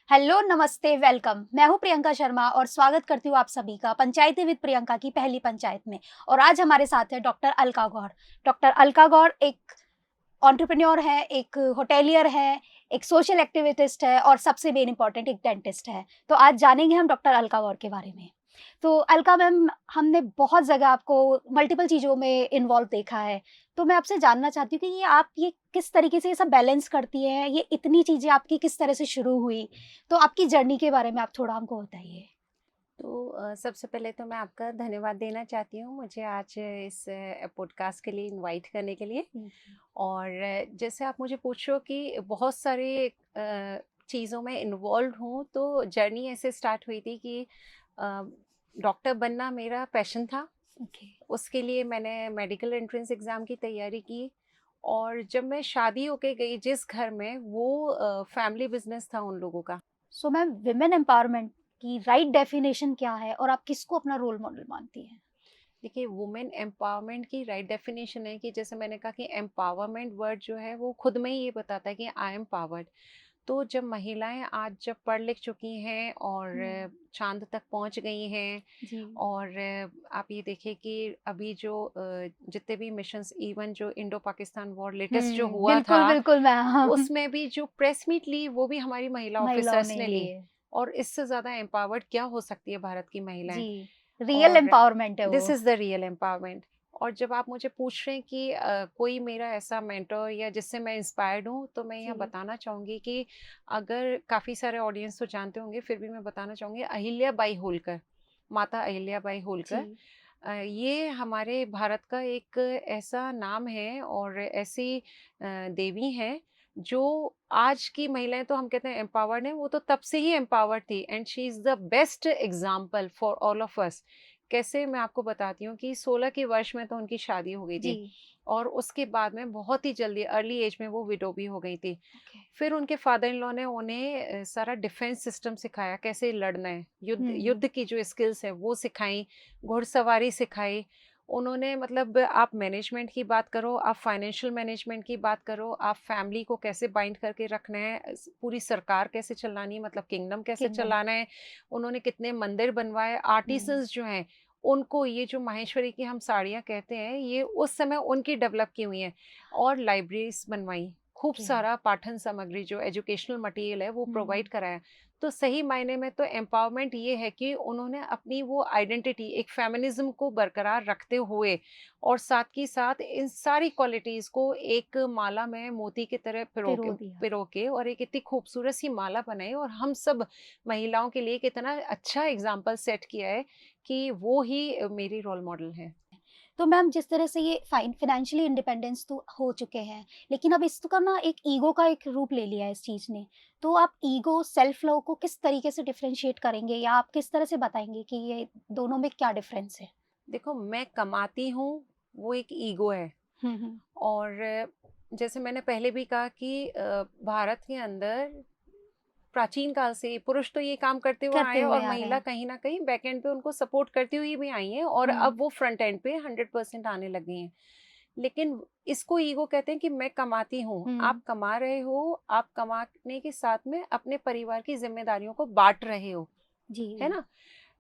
Hello, नमस्ते, welcome. मैं हूं प्रियंका शर्मा और स्वागत करती हूं आप सभी का पंचायती विद प्रियंका की पहली पंचायत में। और आज हमारे साथ है डॉक्टर अलका गौर। डॉक्टर अलका गौर एक एंटरप्रेन्योर है, एक होटेलियर है, एक सोशल एक्टिविस्ट है और सबसे मेन इम्पोर्टेंट एक डेंटिस्ट है। तो आज जानेंगे हम डॉक्टर अलका गौर के बारे में। तो अलका मैम, हमने बहुत जगह आपको मल्टीपल चीज़ों में इन्वॉल्व देखा है। तो मैं आपसे जानना चाहती हूँ कि ये आप ये किस तरीके से ये सब बैलेंस करती हैं? ये इतनी चीज़ें आपकी किस तरह से शुरू हुई? तो आपकी जर्नी के बारे में आप थोड़ा हमको बताइए। तो सबसे पहले तो मैं आपका धन्यवाद देना चाहती हूँ मुझे आज इस पॉडकास्ट के लिए इनवाइट करने के लिए। जी, और जैसे आप मुझे पूछो कि बहुत सारे चीज़ों में इन्वॉल्व हूँ, तो जर्नी ऐसे स्टार्ट हुई थी कि डॉक्टर बनना मेरा पैशन था। ओके। उसके लिए मैंने मेडिकल एंट्रेंस एग्ज़ाम की तैयारी की। और जब मैं शादी होके गई जिस घर में, वो फैमिली बिजनेस था उन लोगों का। सो मैम, वुमेन एम्पावरमेंट की राइट डेफिनेशन क्या है और आप किसको अपना रोल मॉडल मानती हैं? देखिए, वुमेन एम्पावरमेंट की राइट डेफिनेशन है कि जैसे मैंने कहा कि एम्पावरमेंट वर्ड जो है वो खुद में ही ये बताता है कि आई एम पावर्ड। तो जब महिलाएं आज जब पढ़ लिख चुकी हैं और हुँ, चांद तक पहुंच गई हैं। जी। और आप ये देखिए कि अभी जो जितने भी मिशंस, इवन जो इंडो पाकिस्तान वॉर लेटेस्ट जो हुआ बिल्कुल, था, बिल्कुल मैं हाँ, उसमें भी जो प्रेस मीट ली वो भी हमारी महिला महिलाओं ऑफिसर्स ने ने ही ली। लिए। और इससे ज़्यादा एम्पावर्ड क्या हो सकती है भारत की महिलाएं। जी, रियल और एम्पावरमेंट है दिस वो। Is the real empowerment. और जब आप मुझे पूछ रहे हैं कि कोई मेरा ऐसा मेंटर या जिससे मैं इंस्पायर्ड हूँ, तो मैं यहाँ जी। बताना चाहूँगी कि अगर काफ़ी सारे ऑडियंस तो जानते होंगे, फिर भी मैं बताना चाहूँगी अहिल्या बाई होलकर, माता अहिल्या बाई होलकर। जी। ये हमारे भारत का एक ऐसा नाम है और ऐसी देवी हैं जो आज की महिलाएं, तो हम कहते हैं एम्पावर्ड है, वो तो तब से ही एम्पावर्ड थी and she is the best example for all of us. कैसे, मैं आपको बताती हूँ कि 16 के वर्ष में तो उनकी शादी हो गई जी। थी। और उसके बाद में बहुत ही जल्दी अर्ली एज में वो विडो भी हो गई थी। ओके। फिर उनके फादर इन लॉ ने उन्हें सारा डिफेंस सिस्टम सिखाया, कैसे लड़ना है, युद्ध हुँ, युद्ध की जो स्किल्स है वो सिखाई, घुड़सवारी सिखाई। उन्होंने, मतलब आप मैनेजमेंट की बात करो, आप फाइनेंशियल मैनेजमेंट की बात करो, आप फैमिली को कैसे बाइंड करके रखना है, पूरी सरकार कैसे चलानी है, मतलब किंगडम कैसे किंगडम। चलाना है। उन्होंने कितने मंदिर बनवाए, हुँ, आर्टिसंस जो हैं उनको, ये जो माहेश्वरी की हम साड़ियाँ कहते हैं, ये उस समय उनकी डेवलप की हुई हैं। और लाइब्रेरीज बनवाई, खूब ओके। सारा पाठन सामग्री जो एजुकेशनल मटेरियल है वो प्रोवाइड हुँ, कराया। तो सही मायने में तो एम्पावरमेंट ये है कि उन्होंने अपनी वो आइडेंटिटी, एक फेमिनिज्म को बरकरार रखते हुए और साथ ही साथ इन सारी क्वालिटीज़ को एक माला में मोती की तरह पिरो दिया। पिरो के और एक इतनी खूबसूरत सी माला बनाई, और हम सब महिलाओं के लिए एक इतना अच्छा एग्जाम्पल सेट किया है कि वो ही मेरी रोल मॉडल है। तो मैम, जिस तरह से ये फाइनेंशियली इंडिपेंडेंस तो हो चुके हैं, लेकिन अब इसका ना एक ईगो का एक रूप ले लिया है इस चीज़ ने। तो आप ईगो, सेल्फ लव को किस तरीके से डिफरेंशिएट करेंगे या आप किस तरह से बताएँगे कि ये दोनों में क्या डिफरेंस है? देखो, मैं कमाती हूँ, वो एक ईगो है। हुँ, हुँ। और जैसे मैंने पहले भी कहा कि भारत के अंदर प्राचीन काल से पुरुष तो ये काम करते हुए आए करते हैं हुए और आ रहे महिला हैं। कहीं न कहीं बैक एंड पे उनको सपोर्ट करती हुई भी आई हैं, और अब हुँ, वो फ्रंट एंड पे 100% आने लगी हैं। लेकिन इसको ईगो कहते हैं कि मैं कमाती हूँ, हुँ। आप कमा रहे हो, आप कमाने के साथ में अपने परिवार की ज़िम्मेदारियों को बाँट रहे हो, जी, है जी। ना?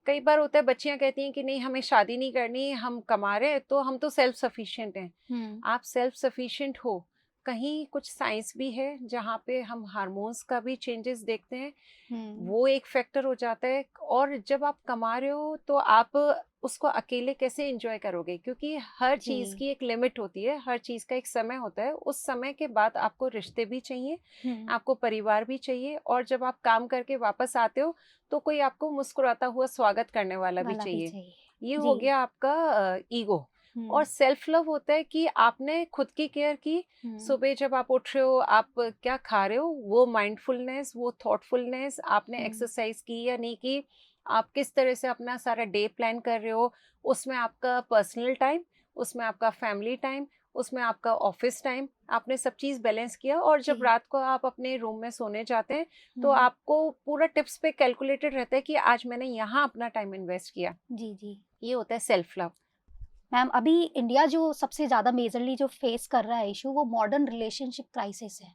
कई बार होता है, बच्चियाँ कहती हैं कि नहीं, हमें शादी नहीं करनी, हम कमा रहे हैं तो हम तो सेल्फ सफिशिएंट हैं। हुँ, आप सेल्फ सफिशिएंट हो, कहीं कुछ साइंस भी है जहाँ पे हम हार्मोन्स का भी चेंजेस देखते हैं, हुँ। वो एक फैक्टर हो जाता है। और जब आप कमा रहे हो तो आप उसको अकेले कैसे एंजॉय करोगे, क्योंकि हर चीज़ जी। की एक लिमिट होती है, हर चीज़ का एक समय होता है, उस समय के बाद आपको रिश्ते भी चाहिए, हुँ। आपको परिवार भी चाहिए, और जब आप काम करके वापस आते हो तो कोई आपको मुस्कुराता हुआ स्वागत करने वाला भी वाला भी चाहिए। चाहिए। ये हो जी। गया आपका ईगो। और हुँ, सेल्फ लव होता है कि आपने खुद की केयर की। हुँ, सुबह जब आप उठ रहे हो, आप क्या खा रहे हो, वो माइंडफुलनेस, वो थॉटफुलनेस, आपने हुँ। एक्सरसाइज की या नहीं की, आप किस तरह से अपना सारा डे प्लान कर रहे हो, उसमें आपका पर्सनल टाइम, उसमें आपका फैमिली टाइम, उसमें आपका ऑफिस टाइम, आपने सब चीज़ बैलेंस किया। और जब जी। रात को आप अपने रूम में सोने जाते हैं, तो हुँ। आपको पूरा टिप्स पे कैलकुलेटेड रहता है कि आज मैंने यहाँ अपना टाइम इन्वेस्ट किया। जी, जी। ये होता है सेल्फ लव। मैम, अभी इंडिया जो सबसे ज़्यादा मेजरली जो फेस कर रहा है इश्यू, वो मॉडर्न रिलेशनशिप क्राइसिस है।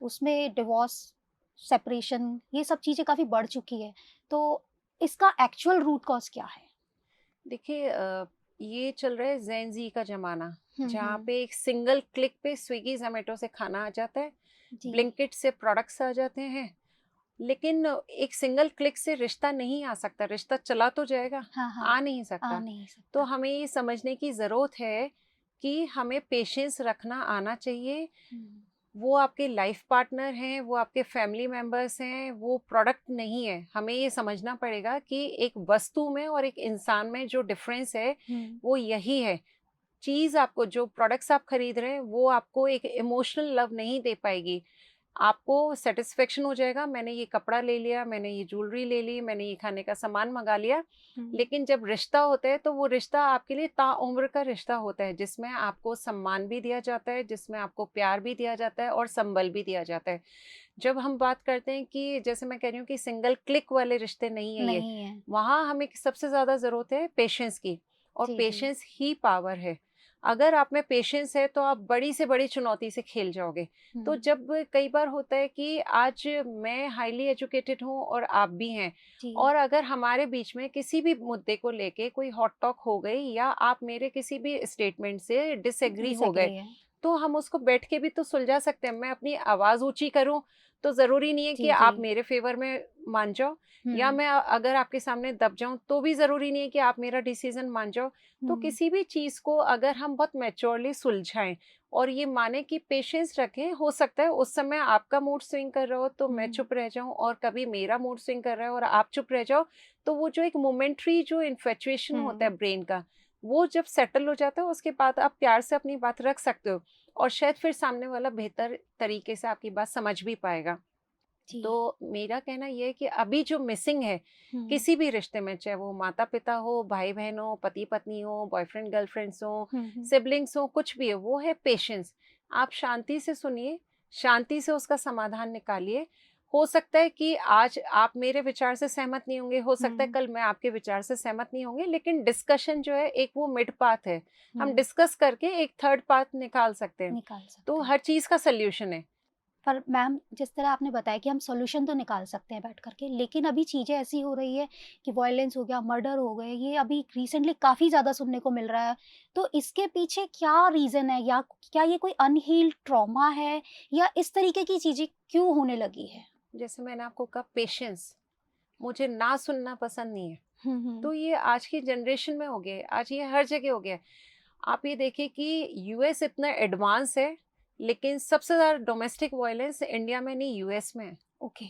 तो उसमें डिवोर्स सेपरेशन, ये सब चीज़ें काफ़ी बढ़ चुकी है। तो इसका एक्चुअल रूट कॉज़ क्या है? देखिए ये चल रहा है ज़ेन ज़ी का ज़माना, हुँ, जहाँ हुँ। पे एक सिंगल क्लिक पे स्विगी, ज़ोमैटो से खाना आ जाता है, जी। ब्लिंकिट से प्रोडक्ट्स आ जाते हैं। लेकिन एक सिंगल क्लिक से रिश्ता नहीं आ सकता, रिश्ता चला तो जाएगा, हाँ, हाँ। आ नहीं आ सकता। नहीं तो सकता। हमें ये समझने की ज़रूरत है कि हमें पेशेंस रखना आना चाहिए। हुँ, वो आपके लाइफ पार्टनर हैं, वो आपके फैमिली मेंबर्स हैं, वो प्रोडक्ट नहीं है। हमें ये समझना पड़ेगा कि एक वस्तु में और एक इंसान में जो डिफरेंस है, हुँ, वो यही है। चीज़ आपको जो प्रोडक्ट्स आप खरीद रहे हैं, वो आपको एक इमोशनल लव नहीं दे पाएगी। आपको सैटिस्फैक्शन हो जाएगा, मैंने ये कपड़ा ले लिया, मैंने ये ज्वेलरी ले ली, मैंने ये खाने का सामान मँगा लिया। हुँ, लेकिन जब रिश्ता होता है, तो वो रिश्ता आपके लिए ताउम्र का रिश्ता होता है, जिसमें आपको सम्मान भी दिया जाता है, जिसमें आपको प्यार भी दिया जाता है और संबल भी दिया जाता है। जब हम बात करते हैं कि जैसे मैं कह रही हूँ कि सिंगल क्लिक वाले रिश्ते नहीं है ये, नहीं है। वहाँ हमें सबसे ज़्यादा ज़रूरत है पेशेंस की, और जी, जी। पेशेंस ही पावर है। अगर आप में पेशेंस है, तो आप बड़ी से बड़ी चुनौती से खेल जाओगे। तो हुँ, जब कई बार होता है कि आज मैं हाईली एजुकेटेड हूँ और आप भी हैं, जी। और अगर हमारे बीच में किसी भी मुद्दे को लेके कोई हॉट टॉक हो गई, या आप मेरे किसी भी स्टेटमेंट से डिसएग्री हो गए, डिसएग्री है। तो हम उसको बैठ के भी तो सुलझा सकते हैं। मैं अपनी आवाज़ ऊँची करूँ, तो ज़रूरी नहीं है कि जी, जी। आप मेरे फ़ेवर में मान जाओ, या हुँ, मैं अगर आपके सामने दब जाऊँ, तो भी ज़रूरी नहीं है कि आप मेरा डिसीज़न मान जाओ। तो हुँ, किसी भी चीज़ को अगर हम बहुत मैच्योरली सुलझाएँ और ये माने कि पेशेंस रखें, हो सकता है उस समय आपका मूड स्विंग कर रहा हो, तो मैं हुँ, चुप रह जाऊँ, और कभी मेरा मूड स्विंग कर रहा है और आप चुप रह जाओ, तो वो जो एक मोमेंटरी जो इन्फ्ैचुएशन होता है हुँ, ब्रेन का, वो जब सेटल हो जाता है, उसके बाद आप प्यार से अपनी बात रख सकते हो, और शायद फिर सामने वाला बेहतर तरीके से आपकी बात समझ भी पाएगा। जी। तो मेरा कहना ये है कि अभी जो मिसिंग है हुँ, किसी भी रिश्ते में, चाहे वो माता-पिता हो, भाई-बहन हो, पति-पत्नी हो, बॉयफ्रेंड गर्लफ्रेंड्स हो, हुँ, हुँ, सिबलिंग्स हो, कुछ भी है, वो है पेशेंस। आप शांति से सुनिए, शांति से उसका समाधान निकालिए। हो सकता है कि आज आप मेरे विचार से सहमत नहीं होंगे, हो सकता है हुँ, कल मैं आपके विचार से सहमत नहीं होंगे, लेकिन डिस्कशन जो है एक वो मिड पाथ है। हम हुँ, डिस्कस करके एक थर्ड पाथ निकाल सकते हैं। निकाल तो सकते हैं। हर चीज़ का सॉल्यूशन है। पर मैम, जिस तरह आपने बताया कि हम सॉल्यूशन तो निकाल सकते हैं बैठ कर के, लेकिन अभी चीज़ें ऐसी हो रही है कि वॉयलेंस हो गया, मर्डर हो गए, ये अभी रिसेंटली काफ़ी ज़्यादा सुनने को मिल रहा है। तो इसके पीछे क्या रीज़न है, या क्या ये कोई अनहील्ड ट्रॉमा है, या इस तरीके की चीज़ें क्यों होने लगी है? जैसे मैंने आपको कहा, पेशेंस, मुझे ना सुनना पसंद नहीं है। हुँ, हुँ। तो ये आज की जनरेशन में हो गया है, आज ये हर जगह हो गया है। आप ये देखिए कि यूएस इतना एडवांस है, लेकिन सबसे ज़्यादा डोमेस्टिक वायलेंस इंडिया में नहीं, यूएस में है। ओके।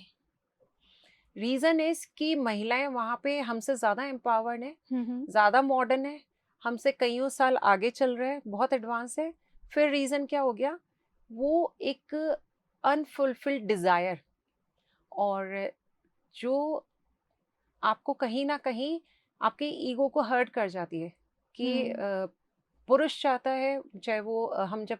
रीज़न इज़ कि महिलाएँ वहाँ पे हमसे ज़्यादा एम्पावर्ड हैं, हुँ, हुँ। ज़्यादा मॉडर्न है, हमसे कइयों साल आगे चल रहे हैं, बहुत एडवांस है। फिर रीज़न क्या हो गया? वो एक अनफुलफिल्ड डिज़ायर, और जो आपको कहीं न कहीं आपके ईगो को हर्ट कर जाती है कि हुँ, पुरुष चाहता है, चाहे वो हम जब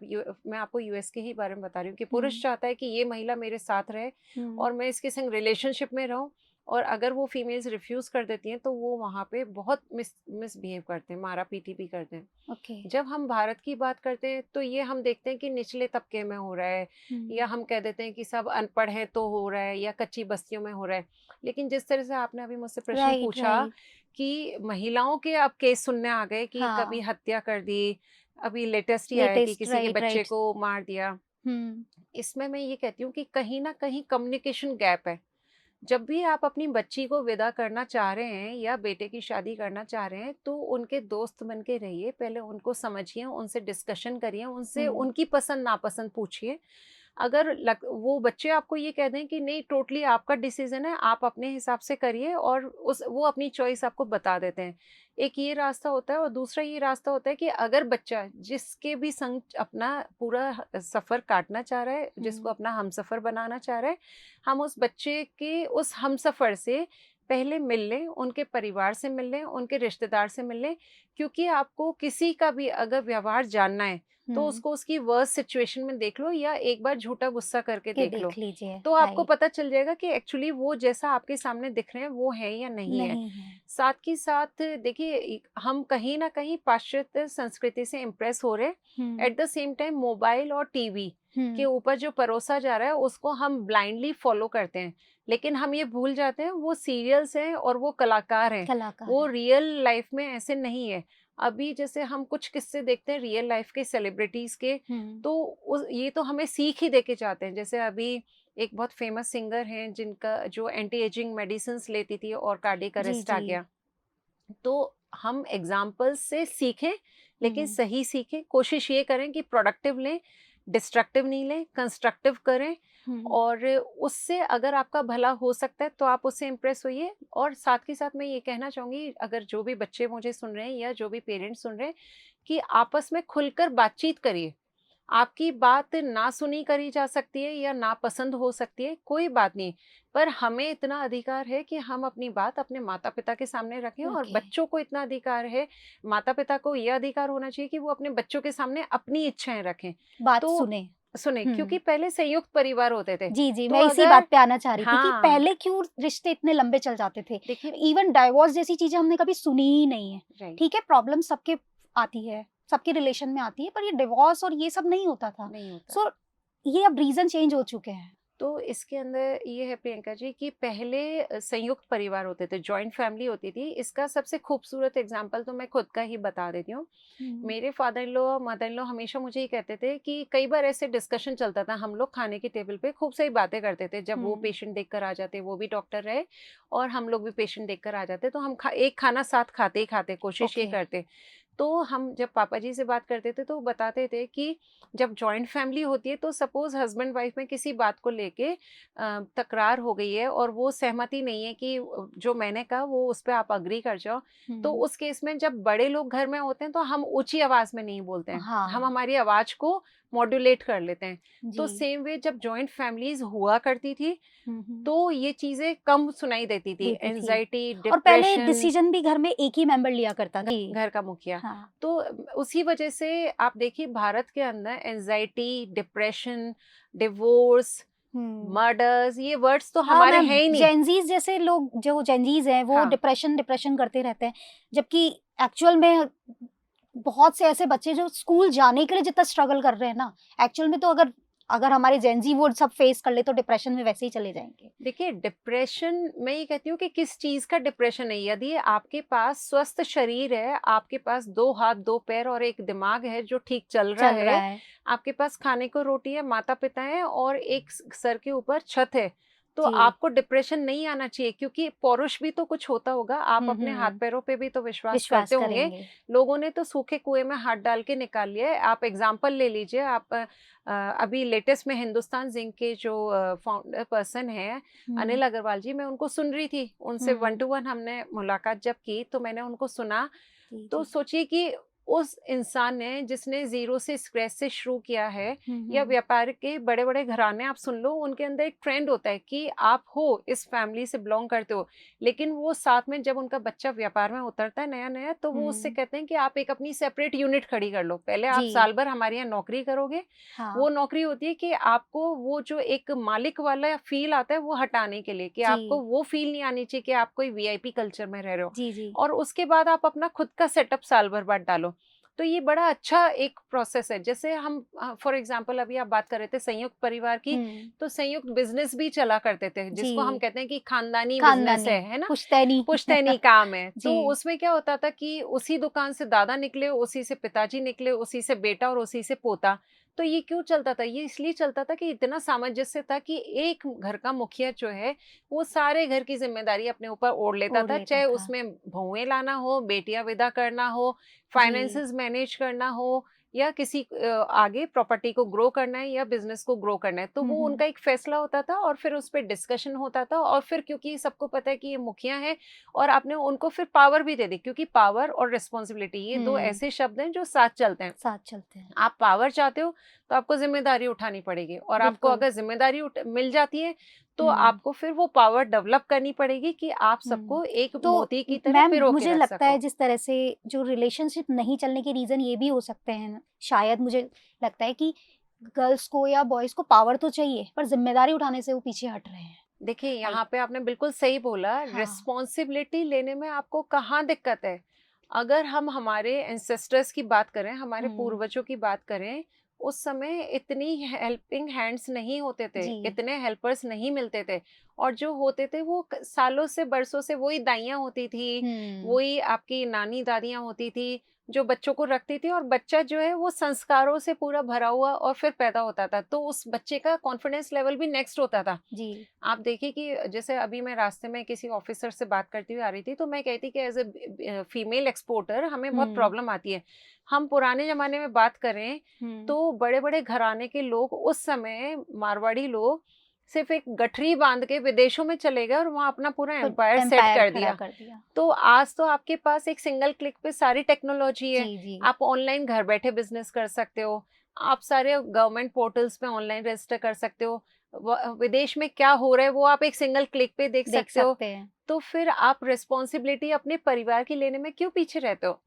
मैं आपको यूएस के ही बारे में बता रही हूँ कि पुरुष हुँ, चाहता है कि ये महिला मेरे साथ रहे हुँ। और मैं इसके संग रिलेशनशिप में रहूँ, और अगर वो फीमेल्स रिफ्यूज़ कर देती हैं, तो वो वहाँ पे बहुत मिसबिहेव करते हैं, मारा-पीटी भी करते हैं। ओके। जब हम भारत की बात करते हैं, तो ये हम देखते हैं कि निचले तबके में हो रहा है, या हुँ। हम कह देते हैं कि सब अनपढ़ हैं तो हो रहा है, या कच्ची बस्तियों में हो रहा है। लेकिन जिस तरह से आपने अभी मुझसे प्रश्न राइट, पूछा राइट। कि महिलाओं के अब केस सुनने आ गए कि कभी हाँ, हत्या कर दी, अभी लेटेस्ट ही आया कि लेटेस्ट, किसी के राइट, बच्चे राइट। को मार दिया। हुँ, इसमें मैं ये कहती हूँ कि कहीं न कहीं कम्युनिकेशन गैप है। जब भी आप अपनी बच्ची को विदा करना चाह रहे हैं या बेटे की शादी करना चाह रहे हैं, तो उनके दोस्त बन के रहिए, पहले उनको समझिए, उनसे डिस्कशन करिए, उनसे हुँ, उनकी पसंद-नापसंद पूछिए। अगर वो बच्चे आपको ये कह दें कि नहीं, टोटली आपका डिसीजन है, आप अपने हिसाब से करिए, और उस वो अपनी चॉइस आपको बता देते हैं। एक ये रास्ता होता है, और दूसरा ये रास्ता होता है कि अगर बच्चा जिसके भी संग अपना पूरा सफ़र काटना चाह रहा है, जिसको हुँ, अपना हमसफ़र बनाना चाह रहा है, हम उस बच्चे के उस हमसफ़र से पहले मिल लें, उनके परिवार से मिल लें, उनके रिश्तेदार से मिल लें, क्योंकि आपको किसी का भी अगर व्यवहार जानना है, तो हुँ। उसको उसकी वर्स्ट सिचुएशन में देख लो, या एक बार झूठा गुस्सा करके के देख लो। देख लीजिए, तो आपको राइट। पता चल जाएगा कि एक्चुअली वो जैसा आपके सामने दिख रहे हैं, वो है या नहीं है। नहीं है। साथ ही साथ देखिए, हम कहीं न कहीं पाश्चात्य संस्कृति से इम्प्रेस हो रहे हैं। Hmm, at the same time mobile और टीवी के ऊपर जो परोसा जा रहा है उसको हम ब्लाइंडली फॉलो करते हैं, लेकिन हम ये भूल जाते हैं वो सीरियल्स हैं और वो कलाकार हैं, कलाकार वो है। रियल लाइफ में ऐसे नहीं है। अभी जैसे हम कुछ किस्से देखते हैं रियल लाइफ के सेलिब्रिटीज के, तो ये तो हमें सीख ही देके जाते हैं। जैसे अभी एक बहुत फेमस सिंगर हैं जिनका जो एंटी एजिंग मेडिसिन लेती थी और कार्डियक जी अरेस्ट आ जी। गया। तो हम एग्जाम्पल्स से सीखें, लेकिन हम्म। सही सीखें, कोशिश ये करें कि प्रोडक्टिव लें, डिस्ट्रक्टिव नहीं लें, कंस्ट्रक्टिव करें। हम्म। और उससे अगर आपका भला हो सकता है तो आप उससे इम्प्रेस होइए। और साथ के साथ मैं ये कहना चाहूँगी, अगर जो भी बच्चे मुझे सुन रहे हैं या जो भी पेरेंट्स सुन रहे हैं, कि आपस में खुलकर बातचीत करिए। आपकी बात ना सुनी करी जा सकती है या ना पसंद हो सकती है, कोई बात नहीं, पर हमें इतना अधिकार है कि हम अपनी बात अपने माता पिता के सामने रखें। और ओके। बच्चों को इतना अधिकार है, माता पिता को यह अधिकार होना चाहिए कि वो अपने बच्चों के सामने अपनी इच्छाएं रखें। बात तो सुने। सुने, क्योंकि पहले संयुक्त परिवार होते थे। जी जी, तो मैं इसी अगर बात पे आना चाह रही थी कि हाँ, पहले क्यों रिश्ते इतने लंबे चल जाते थे। देखिए, इवन डाइवोर्स जैसी चीजें हमने कभी सुनी ही नहीं है। राइट, ठीक है, प्रॉब्लम सबके आती है, सबके रिलेशन में आती है, पर ये डिवोर्स और ये सब नहीं होता था। नहीं होता। सो ये अब रीजन चेंज हो चुके हैं। तो इसके अंदर ये है प्रियंका जी कि पहले संयुक्त परिवार होते थे, जॉइंट फैमिली होती थी। इसका सबसे खूबसूरत एग्जांपल तो मैं खुद का ही बता देती हूँ। मेरे father in law, mother in law हमेशा मुझे ये कहते थे कि कई बार ऐसे डिस्कशन चलता था, हम लोग खाने की टेबल पे खूब सारी बातें करते थे। जब वो पेशेंट देखकर आ जाते, वो भी डॉक्टर रहे और हम लोग भी पेशेंट देखकर आ जाते, तो हम एक खाना साथ खाते ही खाते, कोशिश ये ओके। करते। तो हम जब पापा जी से बात करते थे तो वो बताते थे कि जब जॉइंट फैमिली होती है तो सपोज हस्बैंड वाइफ में किसी बात को लेके तकरार हो गई है और वो सहमति नहीं है कि जो मैंने कहा वो उस पर आप अग्री कर जाओ, तो उस केस में जब बड़े लोग घर में होते हैं तो हम ऊंची आवाज में नहीं बोलते हैं, हम हाँ हमारी आवाज को मॉड्यूलेट कर लेते हैं। तो जी। सेम वे जब जॉइंट फैमिलीज हुआ करती थी हम्म। तो ये चीजें कम सुनाई देती थी, देती थी। एंजाइटी, और पहले डिप्रेशन, डिसीजन भी घर में एक ही मेंबर लिया करता था। घर का मुखिया। हाँ। तो उसी वजह से आप देखिए भारत के अंदर एंजाइटी, डिप्रेशन, डिवोर्स, हम्म। मर्डर्स, ये वर्ड्स तो हाँ हमारे मैम, हैं ही नहीं। जेनजीज जैसे लोग, जो जेनजीज हैं वो हाँ, डिप्रेशन डिप्रेशन करते रहते हैं, जबकि एक्चुअल में बहुत से ऐसे बच्चे जो स्कूल जाने के लिए जितना स्ट्रगल कर रहे हैं ना, एक्चुअल में तो अगर अगर हमारे जेनजी वो सब फेस कर ले तो डिप्रेशन में वैसे ही चले जाएंगे। देखिए डिप्रेशन, मैं ये कहती हूँ कि किस चीज का डिप्रेशन है। यदि आपके पास स्वस्थ शरीर है, आपके पास 2 हाथ 2 पैर और एक दिमाग है जो ठीक चल रहा चल रहा है, है। आपके पास खाने को रोटी है, माता पिता है और एक सर के ऊपर छत है, तो जी। आपको डिप्रेशन नहीं आना चाहिए। क्योंकि पौरुष भी तो कुछ होता होगा, आप अपने हाथ हम्म। पैरों पे भी तो विश्वास विश्वास करते होंगे। करेंगे। लोगों ने तो सूखे कुएं में हाथ डाल के निकाल लिया है। आप एग्जाम्पल ले लीजिए, आप अभी लेटेस्ट में हिंदुस्तान जिंक के जो फाउंडर पर्सन है हम्म। अनिल अग्रवाल जी, मैं उनको सुन रही थी, उनसे 1 to 1 हमने मुलाकात जब की तो मैंने उनको सुना। जी तो जी। सोचिए कि उस इंसान ने जिसने जीरो से स्क्रैच से शुरू किया है, या हम्म। व्यापार के बड़े बड़े घराने आप सुन लो, उनके अंदर एक ट्रेंड होता है कि आप हो इस फैमिली से बिलोंग करते हो, लेकिन वो साथ में जब उनका बच्चा व्यापार में उतरता है नया नया, तो वो उससे कहते हैं कि आप एक अपनी सेपरेट यूनिट खड़ी कर लो, पहले आप जी। साल भर हमारे यहाँ नौकरी करोगे। वो हाँ नौकरी होती है कि आपको वो जो एक मालिक वाला फील आता है वो हटाने के लिए, कि आपको जी। वो फील नहीं आनी चाहिए कि आप कोई वीआईपी कल्चर में रह रहे हो। जी जी। और उसके बाद आप अपना खुद का सेटअप साल भर बाद डालो। तो ये बड़ा अच्छा एक प्रोसेस है। जैसे हम फॉर एग्जांपल अभी आप बात कर रहे थे संयुक्त परिवार की, तो संयुक्त बिजनेस भी चला करते थे, जिसको हम जी। कहते हैं कि खानदानी बिजनेस खानदानी है ना, पुश्तैनी। पुश्तैनी काम है। जी। तो उसमें क्या होता था कि उसी दुकान से दादा निकले, उसी से पिताजी निकले, उसी से बेटा और उसी से पोता। तो ये क्यों चलता था? ये इसलिए चलता था कि इतना सामंजस्य था कि एक घर का मुखिया जो है वो सारे घर की जिम्मेदारी अपने ऊपर ओढ़ लेता ओढ़ था, लेता चाहे था। उसमें बहुएं लाना हो, बेटियां विदा करना हो, जी। फाइनेंसेस मैनेज करना हो, या किसी आगे प्रॉपर्टी को ग्रो करना है या बिजनेस को ग्रो करना है, तो वो हम्म। उनका एक फैसला होता था और फिर उस पर डिस्कशन होता था। और फिर क्योंकि सबको पता है कि ये मुखिया है, और आपने उनको फिर पावर भी दे दी, क्योंकि पावर और रिस्पॉन्सिबिलिटी ये दो ऐसे शब्द हैं जो साथ चलते हैं। साथ चलते हैं। आप पावर चाहते हो तो आपको जिम्मेदारी उठानी पड़ेगी, और आपको बिल्कुल। अगर जिम्मेदारी मिल जाती है तो हम्म। आपको फिर वो पावर डेवलप करनी पड़ेगी कि आप हम्म। सबको एक तो मोती की तरह मैम पिरो के मुझे रख लगता है सको। जिस तरह से जो रिलेशनशिप नहीं चलने के रीजन ये भी हो सकते हैं ना, शायद मुझे लगता है कि गर्ल्स को या बॉयज को पावर तो चाहिए पर जिम्मेदारी उठाने से वो पीछे हट रहे हैं। देखिए आई। यहाँ पे आपने बिल्कुल सही बोला, हाँ। रिस्पॉन्सिबिलिटी लेने में आपको कहाँ दिक्कत है। अगर हम हमारे एंसेस्टर्स की बात करें, हमारे हम्म। पूर्वजों की बात करें, उस समय इतनी हेल्पिंग हैंड्स नहीं होते थे, जी। इतने हेल्पर्स नहीं मिलते थे, और जो होते थे वो सालों से बरसों से वही दाइयाँ होती थी, हुँ। वही आपकी नानी दादियाँ होती थी जो बच्चों को रखती थी, और बच्चा जो है वो संस्कारों से पूरा भरा हुआ और फिर पैदा होता था, तो उस बच्चे का कॉन्फिडेंस लेवल भी नेक्स्ट होता था। जी। आप देखिए कि जैसे अभी मैं रास्ते में किसी ऑफिसर से बात करती हुई आ रही थी, तो मैं कहती कि एज ए फीमेल एक्सपोर्टर हमें बहुत हुँ। प्रॉब्लम आती है। हम पुराने जमाने में बात करें हुँ। तो बड़े बड़े घराने के लोग उस समय, मारवाड़ी लोग, सिर्फ एक गठरी बांध के विदेशों में चले गए और वहां अपना पूरा खुद एम्पायर सेट एम्पायर कर खड़ा दिया। कर दिया। तो आज तो आपके पास एक सिंगल क्लिक पे सारी टेक्नोलॉजी जी, है। जी। आप ऑनलाइन घर बैठे बिजनेस कर सकते हो। आप सारे गवर्नमेंट पोर्टल्स पे ऑनलाइन रजिस्टर कर सकते हो। विदेश में क्या हो रहा है वो आप एक सिंगल क्लिक पे देख देख सकते हो। सकते हैं। तो फिर आप रिस्पॉन्सिबिलिटी अपने परिवार की लेने में क्यों पीछे रहते हो?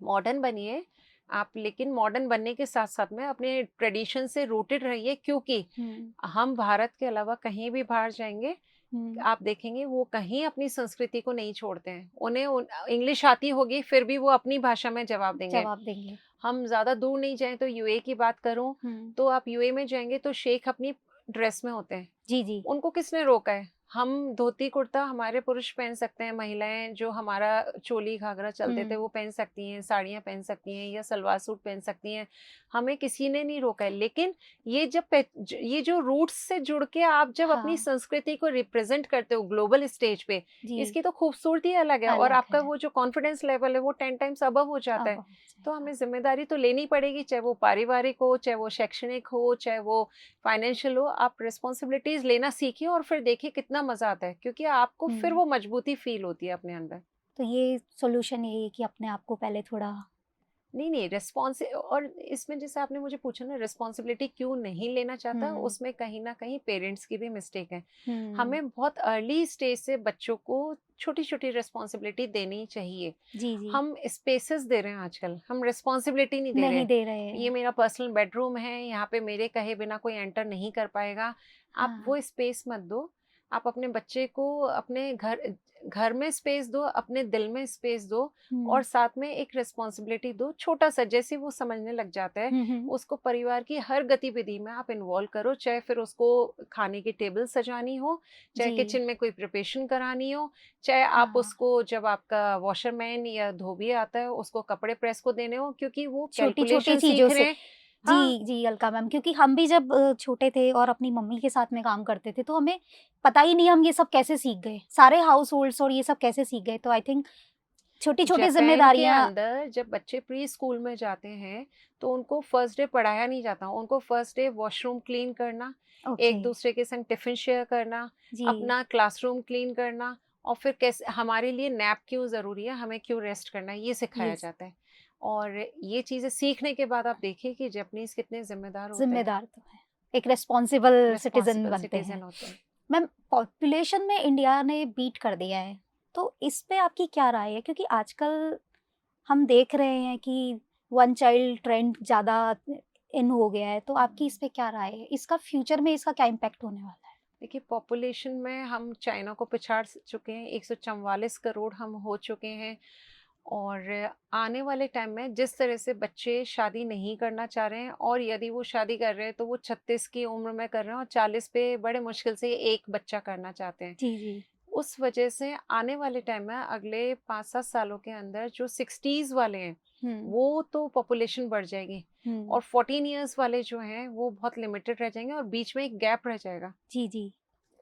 मॉडर्न बनिए आप, लेकिन मॉडर्न बनने के साथ साथ में अपने ट्रेडिशन से रूटेड रहिए, क्योंकि हुँ। हम भारत के अलावा कहीं भी बाहर जाएंगे, हुँ। आप देखेंगे वो कहीं अपनी संस्कृति को नहीं छोड़ते हैं। उन्हें इंग्लिश आती होगी फिर भी वो अपनी भाषा में जवाब देंगे। जवाब देंगे। हम ज्यादा दूर नहीं जाएं तो यूए की बात करूं, हुँ। तो आप यूए में जाएंगे तो शेख अपनी ड्रेस में होते हैं। जी, जी। उनको किसने रोका है? हम धोती कुर्ता हमारे पुरुष पहन सकते हैं, महिलाएं जो हमारा चोली घाघरा चलते थे हुँ। वो पहन सकती हैं, साड़ियाँ पहन सकती हैं या सलवार सूट पहन सकती हैं। हमें किसी ने नहीं रोका है। लेकिन ये ये जो रूट्स से जुड़ के आप जब अपनी हाँ। संस्कृति को रिप्रेजेंट करते हो ग्लोबल स्टेज पे, जी, इसकी तो खूबसूरती अलग है, और अलग आपका है। वो जो कॉन्फिडेंस लेवल है वो 10 टाइम्स अबव हो जाता अब है। हो तो जाएगा। हमें जिम्मेदारी तो लेनी पड़ेगी, चाहे वो पारिवारिक हो, चाहे वो शैक्षणिक हो, चाहे वो फाइनेंशियल हो। आप रिस्पॉन्सिबिलिटीज लेना सीखिए और फिर देखिए कितना मजा आता है, क्योंकि आपको फिर हुँ। वो मजबूती फील होती है अपने अंदर। तो ये सॉल्यूशन यही है कि अपने आप को पहले थोड़ा नहीं नहीं, रिस्पॉन्स, और इसमें जैसे आपने मुझे पूछा ना रिस्पॉन्सिबिलिटी क्यों नहीं लेना चाहता, हुँ। उसमें कहीं ना कहीं पेरेंट्स की भी मिस्टेक है। हुँ। हमें बहुत अर्ली स्टेज से बच्चों को छोटी छोटी रिस्पॉन्सिबिलिटी देनी चाहिए। जी, जी। हम स्पेसेस दे रहे हैं आजकल, हम रिस्पॉन्सिबिलिटी नहीं दे नहीं रहे। दे रहे ये हैं। मेरा पर्सनल बेडरूम है, यहाँ पे मेरे कहे बिना कोई एंटर नहीं कर पाएगा। आप हाँ। वो स्पेस मत दो। आप अपने बच्चे को अपने घर घर में स्पेस दो, अपने दिल में स्पेस दो, हुँ। और साथ में एक रिस्पॉन्सिबिलिटी दो, छोटा सा, जैसे वो समझने लग जाता है हुँ, हुँ। उसको परिवार की हर गतिविधि में आप इन्वॉल्व करो। चाहे फिर उसको खाने की टेबल सजानी हो, चाहे जी। किचन में कोई प्रिपरेशन करानी हो, चाहे आप हाँ। उसको जब आपका वॉशरमैन या धोबी आता है उसको कपड़े प्रेस को देने हो, क्योंकि वो छोटी-छोटी कैलकुलेशन चीज़ों सीख रहे से। हैं। हाँ, जी, जी, अलका मैम, क्योंकि हम भी जब छोटे थे और अपनी मम्मी के साथ में काम करते थे, तो हमें पता ही नहीं हम ये सब कैसे सीख गए। सारे हाउस होल्ड्स और ये सब कैसे सीख गए। तो आई थिंक छोटी-छोटी जापान के ज़िम्मेदारियाँ। अंदर जब बच्चे प्री स्कूल में जाते हैं तो उनको फर्स्ट डे पढ़ाया नहीं जाता, उनको फर्स्ट डे वॉशरूम क्लीन करना, ओके। एक दूसरे के संग टिफिन शेयर करना, जी। अपना क्लासरूम क्लीन करना, और फिर कैसे हमारे लिए नैप क्यों ज़रूरी है, हमें क्यों रेस्ट करना है, ये सिखाया ये जाता है। और ये चीज़ें सीखने के बाद आप देखिए कि जापानीज़ कितने ज़िम्मेदार होते हैं, ज़िम्मेदार तो है। एक रिस्पॉन्सिबल सिटिज़न रिस्पॉन्सिबल बनते हैं। सिटीज़न होते हैं। मैम, पॉपुलेशन में इंडिया ने बीट कर दिया है, तो इस पे आपकी क्या राय है? क्योंकि आजकल हम देख रहे हैं कि वन चाइल्ड ट्रेंड ज़्यादा इन हो गया है, तो आपकी इस पे क्या राय है? इसका फ्यूचर में इसका क्या इम्पैक्ट होने वाला है? देखिए पॉपुलेशन में हम चाइना को पछाड़ चुके हैं, 144 करोड़ हम हो चुके हैं। और आने वाले टाइम में जिस तरह से बच्चे शादी नहीं करना चाह रहे हैं, और यदि वो शादी कर रहे हैं तो वो 36 की उम्र में कर रहे हैं, और 40 पे बड़े मुश्किल से एक बच्चा करना चाहते हैं। जी, जी। उस वजह से आने वाले टाइम में अगले 5-7 सालों के अंदर जो 60s वाले हैं हुँ। वो तो पॉपुलेशन बढ़ जाएगी, हुँ। और 14 ईयर्स वाले जो हैं वो बहुत लिमिटेड रह जाएंगे, और बीच में एक गैप रह जाएगा। जी, जी।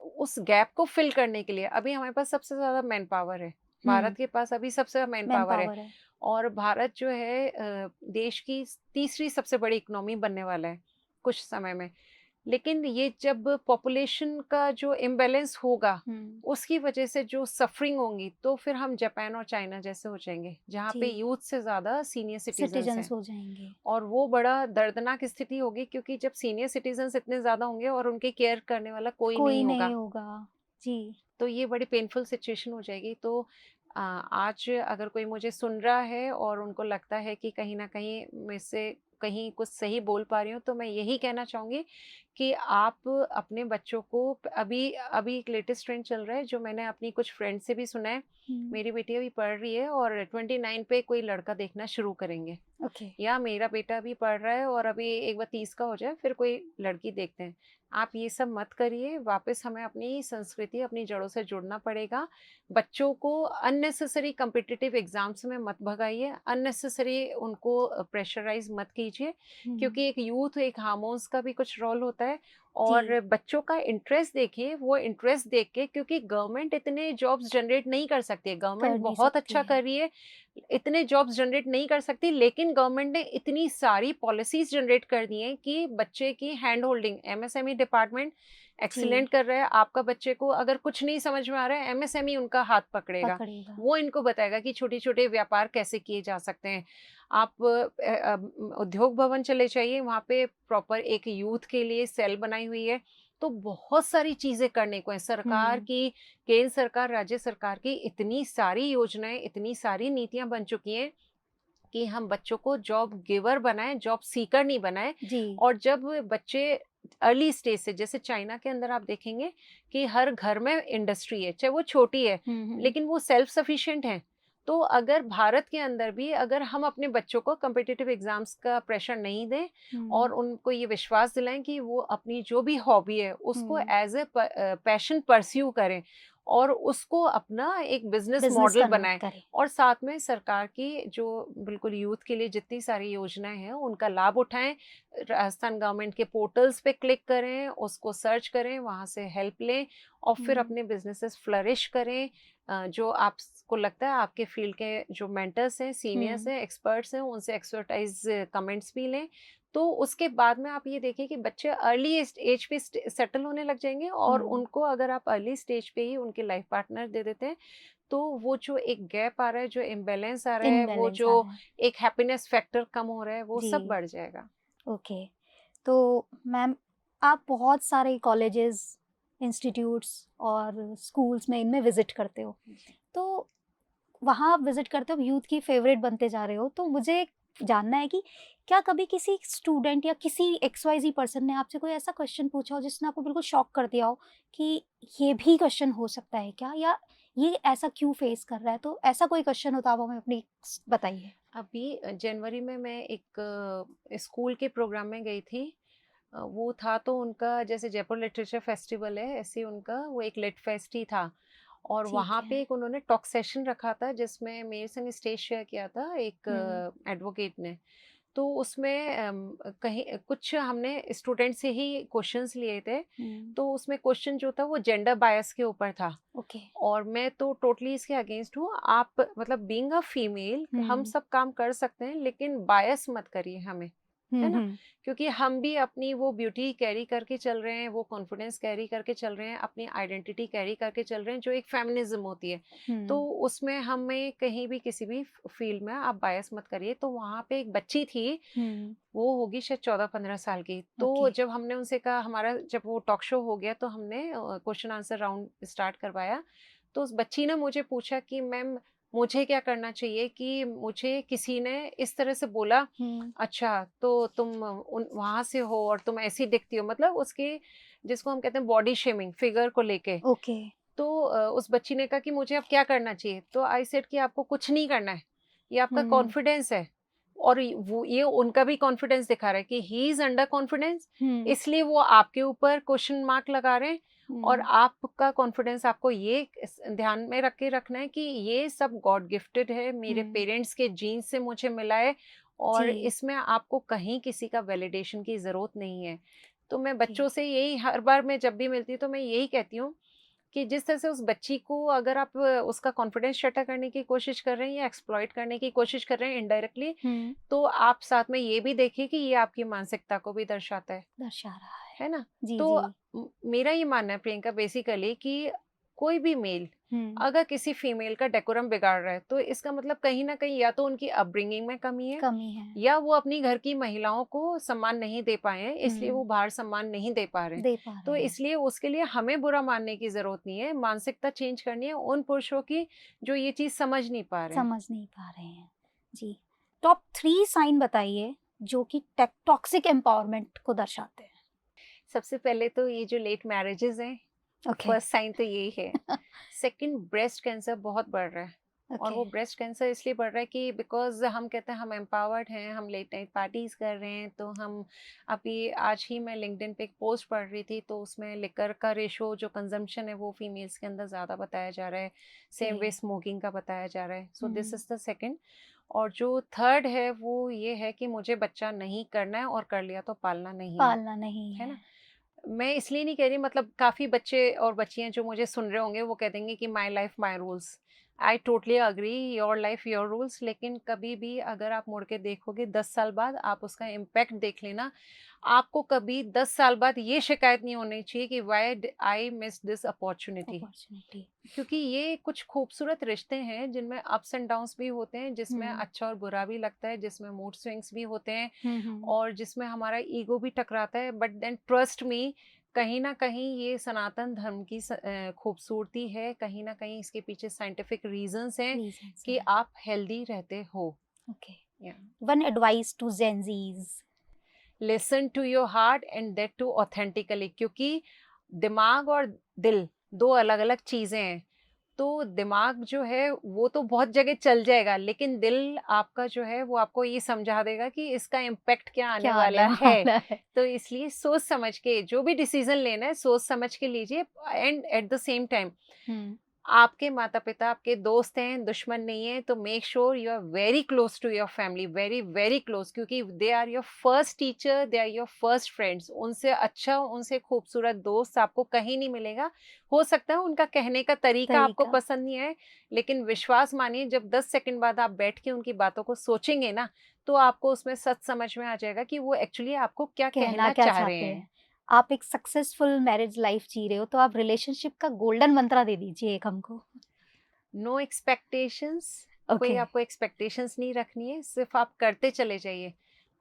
उस गैप को फिल करने के लिए अभी हमारे पास सबसे ज़्यादा मैन पावर है। भारत हुँ। के पास अभी सबसे ज़्यादा मैन मैन पावर है, पावर है। और भारत जो है देश की तीसरी सबसे बड़ी इकोनॉमी बनने वाला है कुछ समय में। लेकिन ये जब पॉपुलेशन का जो इम्बैलेंस होगा, हुँ। उसकी वजह से जो सफ़रिंग होंगी, तो फिर हम जापान और चाइना जैसे हो जाएँगे, जहाँ पे जी, यूथ से ज़्यादा सीनियर सिटीज़न्स सिटिज़न्स हैं। हो जाएँगे। और वो बड़ा दर्दनाक स्थिति होगी, क्योंकि जब सीनियर सिटीज़न्स इतने ज़्यादा होंगे और उनकी केयर करने वाला कोई कोई नहीं नहीं होगा, होगा। जी। तो ये बड़ी पेनफुल सिचुएशन हो जाएगी। तो आज अगर कोई मुझे सुन रहा है और उनको लगता है कि कहीं न कहीं मैं से कहीं कुछ सही बोल पा रही हूँ, तो मैं यही कहना चाहूँगी कि आप अपने बच्चों को अभी अभी एक लेटेस्ट ट्रेंड चल रहा है जो मैंने अपनी कुछ फ्रेंड से भी सुना है। मेरी बेटी अभी पढ़ रही है और 29 पे कोई लड़का देखना शुरू करेंगे, ओके। या मेरा बेटा भी पढ़ रहा है और अभी एक बार 30 का हो जाए फिर कोई लड़की देखते हैं। आप ये सब मत करिए, वापस हमें अपनी संस्कृति, अपनी जड़ों से जुड़ना पड़ेगा। बच्चों को अननेसेसरी कॉम्पिटिटिव एग्जाम्स में मत भगाइए, अननेसेसरी उनको प्रेशराइज मत कीजिए, क्योंकि एक यूथ, एक हार्मोन्स का भी कुछ रोल होता है। और बच्चों का इंटरेस्ट देखिए, वो इंटरेस्ट देख के, क्योंकि गवर्नमेंट इतने जॉब्स जनरेट नहीं कर सकती है, गवर्नमेंट बहुत अच्छा कर रही है, इतने जॉब्स जनरेट नहीं कर सकती, लेकिन गवर्नमेंट ने इतनी सारी पॉलिसीज जनरेट कर दी हैं कि बच्चे की hand holding, MSME department excellent कर रहा है। आपका बच्चे को अगर कुछ नहीं समझ में आ रहा है, एमएसएमई उनका हाथ पकड़ेगा, वो इनको बताएगा कि छोटे छोटे व्यापार कैसे किए जा सकते हैं। आप उद्योग भवन चले जाइए, वहाँ पे प्रॉपर एक यूथ के लिए सेल बनाई हुई है। तो बहुत सारी चीजें करने को है। सरकार की, केंद्र सरकार, राज्य सरकार की इतनी सारी योजनाएं, इतनी सारी नीतियां बन चुकी हैं कि हम बच्चों को जॉब गिवर बनाएं, जॉब सीकर नहीं बनाएं। और जब बच्चे अर्ली स्टेज से, जैसे चाइना के अंदर आप देखेंगे कि हर घर में इंडस्ट्री है, चाहे वो छोटी है, लेकिन वो सेल्फ सफिशिएंट है। तो अगर भारत के अंदर भी अगर हम अपने बच्चों को कॉम्पिटिटिव एग्जाम्स का प्रेशर नहीं दें और उनको ये विश्वास दिलाएं कि वो अपनी जो भी हॉबी है उसको एज ए पैशन परस्यू करें और उसको अपना एक बिजनेस मॉडल बनाएं, और साथ में सरकार की जो बिल्कुल यूथ के लिए जितनी सारी योजनाएं हैं उनका लाभ उठाएं। राजस्थान गवर्नमेंट के पोर्टल्स पे क्लिक करें, उसको सर्च करें, वहां से हेल्प लें और फिर अपने बिजनेसेस फ्लरिश करें। जो आपको लगता है आपके फील्ड के जो मेंटर्स हैं, सीनियर्स हैं, एक्सपर्ट्स हैं, उनसे एक्सपर्टाइज कमेंट्स भी लें। तो उसके बाद में आप ये देखिए कि बच्चे अर्ली एज पे सेटल होने लग जाएंगे, और उनको अगर आप अर्ली स्टेज पे ही उनके लाइफ पार्टनर दे देते हैं तो वो जो एक गैप आ रहा है, जो इम्बैलेंस आ रहा है, वो जो एक हैप्पीनेस फैक्टर कम हो रहा है, वो सब बढ़ जाएगा। ओके। तो मैम, आप बहुत सारे कॉलेजेस, इंस्टीट्यूट्स और स्कूल्स में इनमें विजिट करते हो, तो वहाँ आप विजिट करते हो, यूथ की फेवरेट बनते जा रहे हो, तो मुझे जानना है कि क्या कभी किसी स्टूडेंट या किसी XYZ पर्सन ने आपसे कोई ऐसा क्वेश्चन पूछा हो जिसने आपको बिल्कुल शॉक कर दिया हो कि ये भी क्वेश्चन हो सकता है क्या, या ये ऐसा क्यों फेस कर रहा है? तो ऐसा कोई क्वेश्चन हो तो आप हमें अपनी बताइए। अभी जनवरी में मैं एक स्कूल के प्रोग्राम में गई थी। वो था तो उनका जैसे जयपुर लिटरेचर फेस्टिवल है, ऐसे उनका वो एक लिट फेस्ट ही था। और वहाँ पे एक उन्होंने टॉक सेशन रखा था जिसमें मेरे संग स्टेज शेयर किया था एक एडवोकेट ने। तो उसमें कहीं कुछ हमने स्टूडेंट से ही क्वेश्चंस लिए थे। तो उसमें क्वेश्चन जो था वो जेंडर बायस के ऊपर था। और मैं तो टोटली इसके अगेंस्ट हूँ। आप मतलब बीइंग अ फीमेल हम सब काम कर सकते हैं, लेकिन बायस मत करिए हमें, है ना? क्योंकि हम भी अपनी वो ब्यूटी कैरी करके चल रहे हैं, वो कॉन्फिडेंस कैरी करके चल रहे हैं, अपनी आइडेंटिटी कैरी करके चल रहे हैं, जो एक फेमिनिज्म होती है। तो उसमें हमें कहीं भी किसी भी फील्ड में आप बायस मत करिए। तो वहाँ पे एक बच्ची थी, वो होगी शायद 14-15 साल की। तो जब हमने उनसे कहा, हमारा जब वो टॉक शो हो गया तो हमने क्वेश्चन आंसर राउंड स्टार्ट करवाया। तो उस बच्ची ने मुझे पूछा कि मैम मुझे क्या करना चाहिए, कि मुझे किसी ने इस तरह से बोला, अच्छा तो तुम वहां से हो और तुम ऐसी दिखती हो, मतलब उसकी जिसको हम कहते हैं बॉडी शेमिंग, फिगर को लेके। तो उस बच्ची ने कहा कि मुझे अब क्या करना चाहिए। तो आई सेड कि आपको कुछ नहीं करना है, ये आपका कॉन्फिडेंस है। और वो ये उनका भी कॉन्फिडेंस दिखा रहा है कि ही इज अंडर कॉन्फिडेंस, इसलिए वो आपके ऊपर क्वेश्चन मार्क लगा रहे हैं। और आपका कॉन्फिडेंस आपको ये ध्यान में रख के रखना है कि ये सब गॉड गिफ्टेड है, मेरे पेरेंट्स के जीन से मुझे मिला है, और इसमें आपको कहीं किसी का वैलिडेशन की जरूरत नहीं है। तो मैं बच्चों से यही, हर बार मैं जब भी मिलती हूँ तो मैं यही कहती हूँ कि जिस तरह से उस बच्ची को अगर आप उसका कॉन्फिडेंस शटर करने की कोशिश कर रहे हैं या एक्सप्लॉइट करने की कोशिश कर रहे हैं इनडायरेक्टली, तो आप साथ में ये भी देखिए कि ये आपकी मानसिकता को भी दर्शा रहा है ना? तो मेरा ये मानना है प्रियंका बेसिकली कि कोई भी मेल अगर किसी फीमेल का डेकोरम बिगाड़ रहा है, तो इसका मतलब कहीं ना कहीं या तो उनकी अपब्रिंगिंग में कमी है, या वो अपनी घर की महिलाओं को सम्मान नहीं दे पाए हैं, इसलिए वो बाहर सम्मान नहीं दे पा रहे हैं। तो इसलिए उसके लिए हमें बुरा मानने की जरूरत नहीं है, मानसिकता चेंज करनी है उन पुरुषों की जो ये चीज समझ नहीं पा रहे हैं। जी, टॉप 3 साइन बताइए जो कि टॉक्सिक एम्पावरमेंट को दर्शाते हैं। सबसे पहले तो ये जो लेट मैरिजेस हैं, ओके। फर्स्ट साइन तो यही है। सेकंड, ब्रेस्ट कैंसर बहुत बढ़ रहा है। और ओके। वो ब्रेस्ट कैंसर इसलिए बढ़ रहा है कि बिकॉज हम कहते हैं हम एम्पावर्ड हैं, हम लेट नाइट पार्टीज कर रहे हैं, तो हम अभी आज ही मैं लिंक्डइन पे एक पोस्ट पढ़ रही थी, तो उसमें लिकर का रेशो जो कंजम्पशन है वो फीमेल्स के अंदर ज़्यादा बताया जा रहा है, सेम वे स्मोकिंग का बताया जा रहा है। So this is the second. और जो थर्ड है वो ये है कि मुझे बच्चा नहीं करना है, और कर लिया तो पालना नहीं है, पालना नहीं है है। ना। मैं इसलिए नहीं कह रही, मतलब काफ़ी बच्चे और बच्चियाँ जो मुझे सुन रहे होंगे वो कह देंगे कि my life my rules. I totally agree, your life your rules. लेकिन कभी भी अगर आप मुड़ के देखोगे 10 साल बाद, आप उसका इम्पैक्ट देख लेना। आपको कभी 10 साल बाद ये शिकायत नहीं होनी चाहिए कि why I miss this opportunity. Opportunity. क्योंकि ये कुछ खूबसूरत रिश्ते हैं जिनमें अप्स एंड डाउन्स भी होते हैं, जिसमें अच्छा और बुरा भी लगता है, जिसमें मूड स्विंग्स भी होते हैं, हम्म। और जिसमें हमारा ईगो भी टकराता है। बट देन ट्रस्ट मी, कहीं ना कहीं ये सनातन धर्म की खूबसूरती है, कहीं ना कहीं इसके पीछे साइंटिफिक रीजंस हैं रीजंस कि हैं। आप हेल्दी रहते हो। ओके। या one advice to Gen Zs. Listen to your heart and that too authentically, क्योंकि दिमाग और दिल दो अलग अलग चीजें हैं। तो दिमाग जो है वो तो बहुत जगह चल जाएगा, लेकिन दिल आपका जो है वो आपको ये समझा देगा कि इसका इम्पैक्ट क्या आने क्या आने वाला है। वाला है। तो इसलिए सोच समझ के जो भी डिसीजन लेना है, सोच समझ के लीजिए। And at the same time, hmm. आपके माता पिता आपके दोस्त हैं, दुश्मन नहीं है। तो make sure you are very close to your family, very very close, क्योंकि they are your first teacher, they are your first friends. उनसे अच्छा, उनसे खूबसूरत दोस्त आपको कहीं नहीं मिलेगा। हो सकता है उनका कहने का तरीका आपको तरीका। पसंद नहीं आए, लेकिन विश्वास मानिए, जब 10 सेकंड बाद आप बैठ के उनकी बातों को सोचेंगे ना, तो आपको उसमें सच समझ में आ जाएगा कि वो एक्चुअली आपको क्या कहना कहना क्या चाह रहे चाहते हैं। हैं। आप एक सक्सेसफुल मैरिज लाइफ जी रहे हो, तो आप रिलेशनशिप का गोल्डन मंत्रा दे दीजिए एक हमको। No expectations. कोई ओके। आपको एक्सपेक्टेशंस नहीं रखनी है, सिर्फ आप करते चले जाइए।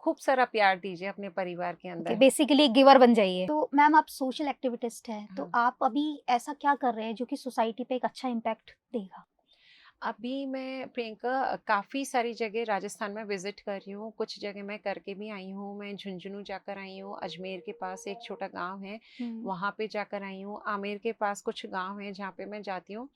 खूब सारा प्यार दीजिए अपने परिवार के ओके, अंदर। बेसिकली गिवर बन जाइए। तो मैम, आप सोशल एक्टिविस्ट हैं, तो हाँ। आप अभी ऐसा क्या कर रहे हैं जो कि सोसाइटी पे एक अच्छा इम्पैक्ट देगा? अभी मैं प्रियंका काफ़ी सारी जगह राजस्थान में विजिट कर रही हूँ, कुछ जगह मैं करके भी आई हूँ। मैं झुंझुनू जाकर आई हूँ, अजमेर के पास एक छोटा गांव है हम्म। वहाँ पे जाकर आई हूँ, आमेर के पास कुछ गांव हैं जहाँ पे मैं जाती हूँ,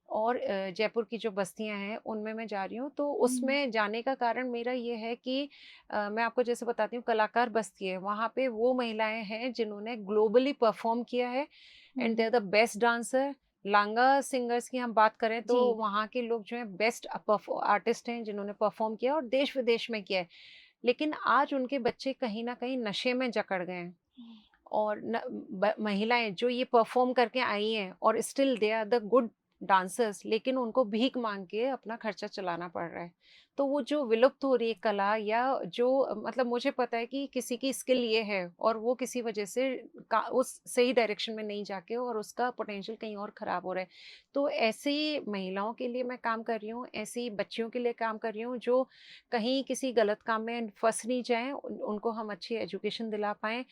और जयपुर की जो बस्तियां हैं उनमें मैं जा रही हूँ। तो हम्म। उसमें जाने का कारण मेरा ये है कि मैं आपको जैसे बताती हूँ, कलाकार बस्ती है, वहाँ पे वो महिलाएं हैं जिन्होंने ग्लोबली परफॉर्म किया है, and they hmm. Are the best dancer. Langa singers की हम बात करें तो जी। वहाँ के लोग जो है बेस्ट आर्टिस्ट हैं जिन्होंने परफॉर्म किया और देश विदेश में किया है। लेकिन आज उनके बच्चे कहीं ना कहीं नशे में जकड़ गए हैं, और महिलाएं जो ये परफॉर्म करके आई हैं और still they are the good dancers, लेकिन उनको भीख मांग के अपना खर्चा चलाना पड़ रहा है। तो वो जो विलुप्त हो रही है कला, या जो मतलब मुझे पता है कि किसी की स्किल ये है और वो किसी वजह से उस सही डायरेक्शन में नहीं जाके, और उसका पोटेंशियल कहीं और खराब हो रहा है। तो ऐसी महिलाओं के लिए मैं काम कर रही हूँ, ऐसी बच्चियों के लिए काम कर रही हूँ जो कहीं किसी गलत काम में फंस नहीं जाएं, उनको हम अच्छी एजुकेशन दिला पाएं।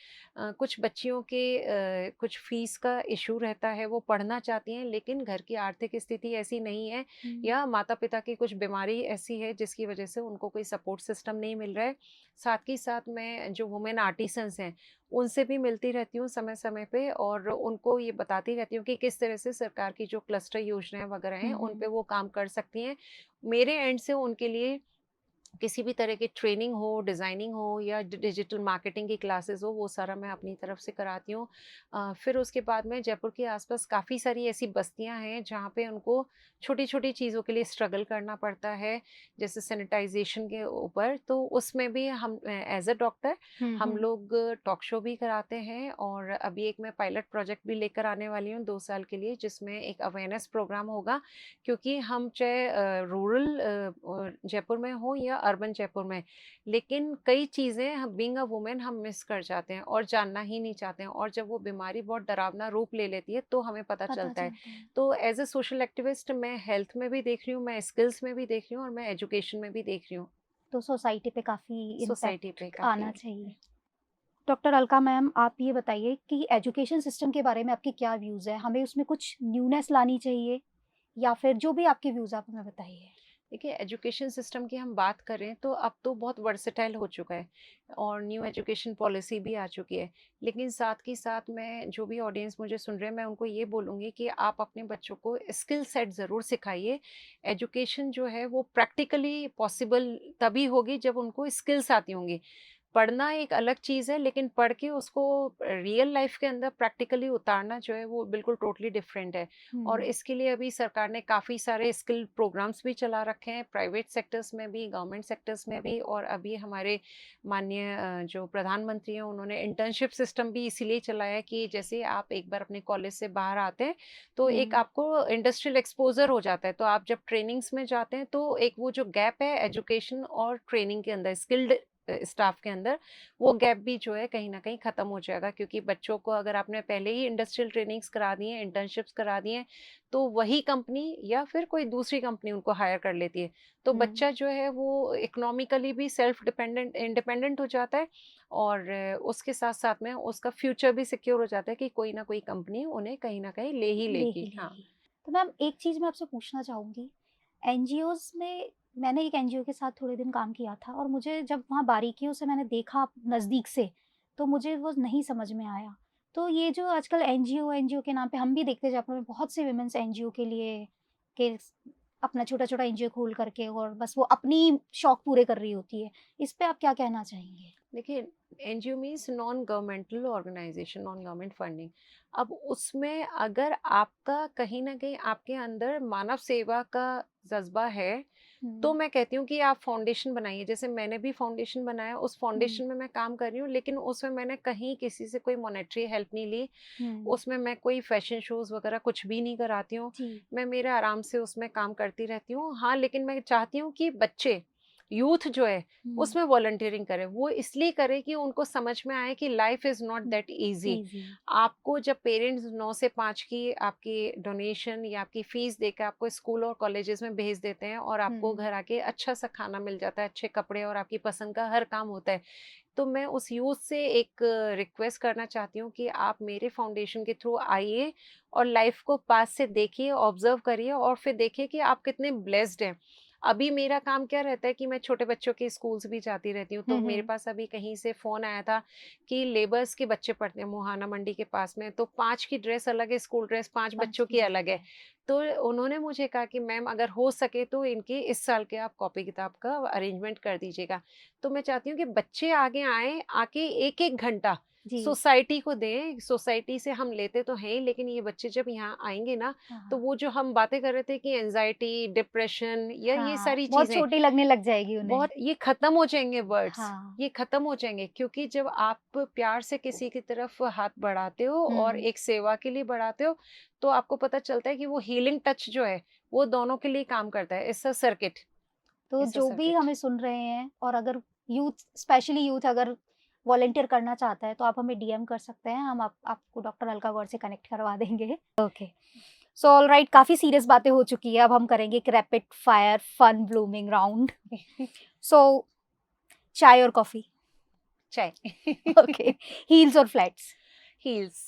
कुछ बच्चियों के कुछ फीस का इशू रहता है, वो पढ़ना चाहती हैं लेकिन घर की आर्थिक स्थिति ऐसी नहीं है, हम्म। या माता पिता की कुछ बीमारी ऐसी है जिसकी वजह से उनको कोई सपोर्ट सिस्टम नहीं मिल रहा है। साथ ही साथ मैं जो वुमेन आर्टिसंस हैं उनसे भी मिलती रहती हूँ समय समय पे, और उनको ये बताती रहती हूँ कि किस तरह से सरकार की जो क्लस्टर योजनाएं वगैरह हैं उन पे वो काम कर सकती हैं। मेरे एंड से उनके लिए किसी भी तरह की ट्रेनिंग हो, डिज़ाइनिंग हो, या डिजिटल मार्केटिंग की क्लासेस हो, वो सारा मैं अपनी तरफ से कराती हूँ। फिर उसके बाद में जयपुर के आसपास काफ़ी सारी ऐसी बस्तियाँ हैं जहाँ पे उनको छोटी-छोटी चीज़ों के लिए स्ट्रगल करना पड़ता है, जैसे सैनिटाइजेशन के ऊपर। तो उसमें भी हम एज़ अ डॉक्टर हम हम्म। लोग टॉक शो भी कराते हैं, और अभी एक मैं पायलट प्रोजेक्ट भी लेकर आने वाली हूँ 2 साल के लिए, जिसमें एक अवेयरनेस प्रोग्राम होगा। क्योंकि हम चाहे रूरल जयपुर में हो या अर्बन जयपुर में, लेकिन कई चीज़ें हम बीइंग अ वुमेन हम मिस कर जाते हैं और जानना ही नहीं चाहते हैं, और जब वो बीमारी बहुत डरावना रूप ले लेती है तो हमें पता पता चलता है। चलता है। तो एज अ सोशल एक्टिविस्ट मैं हेल्थ में भी देख रही हूँ, मैं स्किल्स में भी देख रही हूँ, और मैं एजुकेशन में भी देख रही हूँ। तो सोसाइटी पे काफ़ी सोसाइटी पे इम्पैक्ट काफ़ी। आना चाहिए। डॉक्टर अलका मैम, आप ये बताइए कि एजुकेशन सिस्टम के बारे में आपके क्या व्यूज़ हैं? हमें उसमें कुछ न्यूनेस लानी चाहिए, या फिर जो भी आपके व्यूज़ आप हमें बताइए? देखिए, एजुकेशन सिस्टम की हम बात करें तो अब तो बहुत वर्सेटाइल हो चुका है और न्यू एजुकेशन पॉलिसी भी आ चुकी है। लेकिन साथ ही साथ मैं, जो भी ऑडियंस मुझे सुन रहे हैं, मैं उनको ये बोलूँगी कि आप अपने बच्चों को स्किल सेट ज़रूर सिखाइए। एजुकेशन जो है वो प्रैक्टिकली पॉसिबल तभी होगी जब उनको स्किल्स आती होंगी। पढ़ना एक अलग चीज़ है, लेकिन पढ़ के उसको रियल लाइफ के अंदर प्रैक्टिकली उतारना जो है वो बिल्कुल टोटली डिफरेंट है। और हम्म। इसके लिए अभी सरकार ने काफ़ी सारे स्किल प्रोग्राम्स भी चला रखे हैं, प्राइवेट सेक्टर्स में भी, गवर्नमेंट सेक्टर्स में भी। और अभी हमारे माननीय जो प्रधानमंत्री हैं, उन्होंने इंटर्नशिप सिस्टम भी इसीलिए चलाया है कि जैसे आप एक बार अपने कॉलेज से बाहर आते हैं तो एक हम्म। आपको इंडस्ट्रियल एक्सपोजर हो जाता है। तो आप जब ट्रेनिंग्स में जाते हैं तो एक वो जो गैप है एजुकेशन और ट्रेनिंग के अंदर, स्किल्ड स्टाफ के अंदर, वो गैप भी जो है कहीं न कहीं ख़त्म हो जाएगा। क्योंकि बच्चों को अगर आपने पहले ही इंडस्ट्रियल ट्रेनिंग्स करा दी हैं, इंटर्नशिप्स करा दी हैं, तो वही कंपनी या फिर कोई दूसरी कंपनी उनको हायर कर लेती है। तो हम्म। बच्चा जो है वो इकोनॉमिकली भी सेल्फ इंडिपेंडेंट हो जाता है और उसके साथ-साथ में उसका फ्यूचर भी सिक्योर हो जाता है कि कोई ना कोई कंपनी उन्हें कहीं न कहीं ले ही ले ही लेगी। हाँ। लेगी। तो मैम एक चीज़ मैं आपसे पूछना चाहूँगी, एनजीओज़ में मैंने एक एनजीओ के साथ थोड़े दिन काम किया था और मुझे जब वहाँ बारीकियों से मैंने देखा नज़दीक से, तो मुझे वो नहीं समझ में आया। तो ये जो आजकल एनजीओ एनजीओ के नाम पे हम भी देखते हैं जयपुर में बहुत से वुमेन्स एनजीओ के लिए के अपना छोटा-छोटा एनजीओ खोल करके और बस वो अपनी शौक पूरे कर रही होती है। इस पे आप क्या कहना चाहेंगे? देखिए, NGO means non governmental organisation, non government funding. अब उसमें अगर आपका कहीं ना कहीं आपके अंदर मानव सेवा का जज्बा है, तो हुँ। मैं कहती हूँ कि आप फाउंडेशन बनाइए। जैसे मैंने भी फाउंडेशन बनाया, उस हुँ। फाउंडेशन में मैं काम कर रही हूँ, लेकिन उसमें मैंने कहीं किसी से कोई मॉनेटरी हेल्प नहीं ली। हुँ। उसमें मैं कोई फैशन शोज वगैरह कुछ भी नहीं कराती हूँ। जी। मैं मेरा आराम से उसमें काम करती रहती हूँ। हाँ, लेकिन मैं चाहती हूँ कि बच्चे, यूथ जो है, हुँ। उसमें वॉलंटियरिंग करें। वो इसलिए करें कि उनको समझ में आए कि life is not hmm. That easy. Easy. आपको जब पेरेंट्स 9 से 5 की आपकी डोनेशन या आपकी फीस देकर आपको स्कूल और कॉलेजेस में भेज देते हैं और आपको हुँ। घर आके अच्छा सा खाना मिल जाता है, अच्छे कपड़े और आपकी पसंद का हर काम होता है, तो मैं उस यूथ से एक रिक्वेस्ट करना चाहती हूँ कि आप मेरे फाउंडेशन के थ्रू आइए और लाइफ को पास से देखिए, ऑब्जर्व करिए और फिर देखिए कि आप कितने ब्लेस्ड हैं। अभी मेरा काम क्या रहता है कि मैं छोटे बच्चों के स्कूल्स भी जाती रहती हूँ। तो हुँ, मेरे हुँ। पास अभी कहीं से फ़ोन आया था कि लेबर्स के बच्चे पढ़ते हैं मुहाना मंडी के पास में, तो 5 की ड्रेस अलग है, स्कूल ड्रेस 5 5 बच्चों की की अलग अलग है। है। तो उन्होंने मुझे कहा कि मैम अगर हो सके तो इनके इस साल के आप कॉपी किताब का अरेंजमेंट कर दीजिएगा। तो मैं चाहती हूँ कि बच्चे आगे आएँ, आके 1-1 घंटा जी। सोसाइटी को दें। सोसाइटी से हम लेते तो हैं ही, लेकिन ये बच्चे जब यहाँ आएँगे ना, हाँ, तो हाँ। वो जो हम बातें कर रहे थे कि एंग्ज़ायटी, डिप्रेशन या ये हाँ, सारी बहुत चीज़ें, छोटी लगने लग जाएगी उन्हें। बहुत ये खत्म हो जाएँगे वर्ड्स, हाँ। ये खत्म हो जाएँगे। क्योंकि जब आप प्यार से किसी की तरफ हाथ बढ़ाते हो और हुँ। एक सेवा के लिए बढ़ाते हो, तो आपको पता चलता है कि वो हीलिंग टच जो है, वो दोनों के लिए काम करता है। इट्स अ सर्किट, तो इट्स अ जो भी सर्किट। हमें सुन रहे हैं और अगर यूथ स्पेशली यूथ अगर वॉलंटियर करना चाहता है तो आप हमें डीएम कर सकते हैं। हम आप आपको डॉक्टर अलका गौर से कनेक्ट करवा देंगे। ओके। सो ऑलराइट काफ़ी सीरियस बातें हो चुकी है। अब हम करेंगे एक rapid fire fun blooming round. So चाय और कॉफ़ी? चाय। ओके। हील्स और flats? Heels.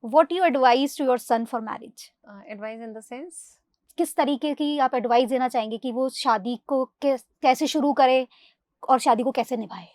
What you advice to your son for marriage? Advice in the sense? किस तरीके की आप एडवाइस देना चाहेंगे कि वो शादी को कैसे शुरू करे और शादी को कैसे निभाए?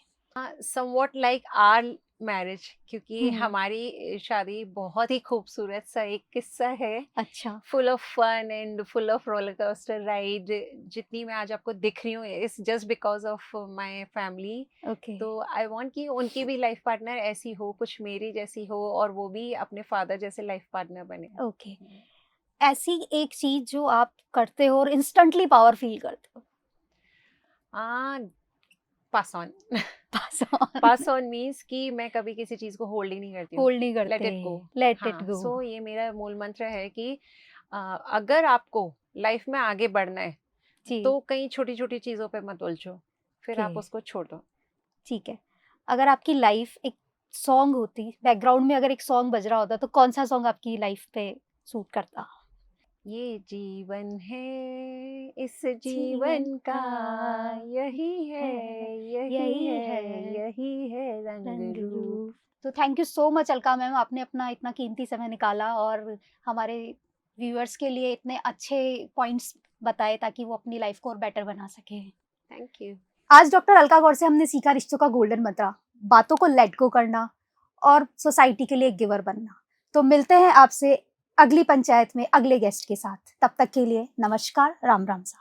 समवॉट लाइक आवर मैरिज, क्योंकि हुँ। हमारी शादी बहुत ही खूबसूरत सा एक किस्सा है, अच्छा। Full of fun and full of roller coaster ride. जितनी मैं आज आपको दिख रही हूँ it's just because of my family. Okay. तो आई वांट कि उनकी भी लाइफ पार्टनर ऐसी हो, कुछ मेरी जैसी हो, और वो भी अपने फादर जैसे लाइफ पार्टनर बने। ओके। ऐसी एक चीज़ जो आप करते हो और इंस्टेंटली पावर फ़ील करते हो? हाँ, pass on. Pass on. Pass on means कि मैं कभी किसी चीज को होल्ड ही नहीं करती हूँ। होल्ड नहीं लेट करते, इट गो। लेट इट हाँ, गो। सो ये मेरा मूल मंत्र है कि अगर आपको लाइफ में आगे बढ़ना है जी। तो कई छोटी छोटी चीजों पे मत उलझो, फिर ओके, आप उसको छोड़ दो। ठीक है। अगर आपकी लाइफ़ एक सॉन्ग होती, बैकग्राउंड में अगर एक सॉन्ग बज रहा होता, तो कौन-सा सॉन्ग आपकी लाइफ़ पे सूट करता? ये जीवन है, इस जीवन जीवन का का यही है, है, यही यही है, है यही है रंग रंग रूप। रूप। तो thank you so much Alka ma'am, आपने अपना इतना कीमती समय निकाला और हमारे व्यूअर्स के लिए इतने अच्छे पॉइंट्स बताए ताकि वो अपनी लाइफ को और बेटर बना सके। Thank you. आज डॉक्टर अलका गौर से हमने सीखा रिश्तों का गोल्डन मंत्र, बातों को लेट गो करना और सोसाइटी के लिए एक गिवर बनना। तो मिलते हैं आपसे अगली पंचायत में अगले गेस्ट के साथ। तब तक के लिए नमस्कार, राम राम सा।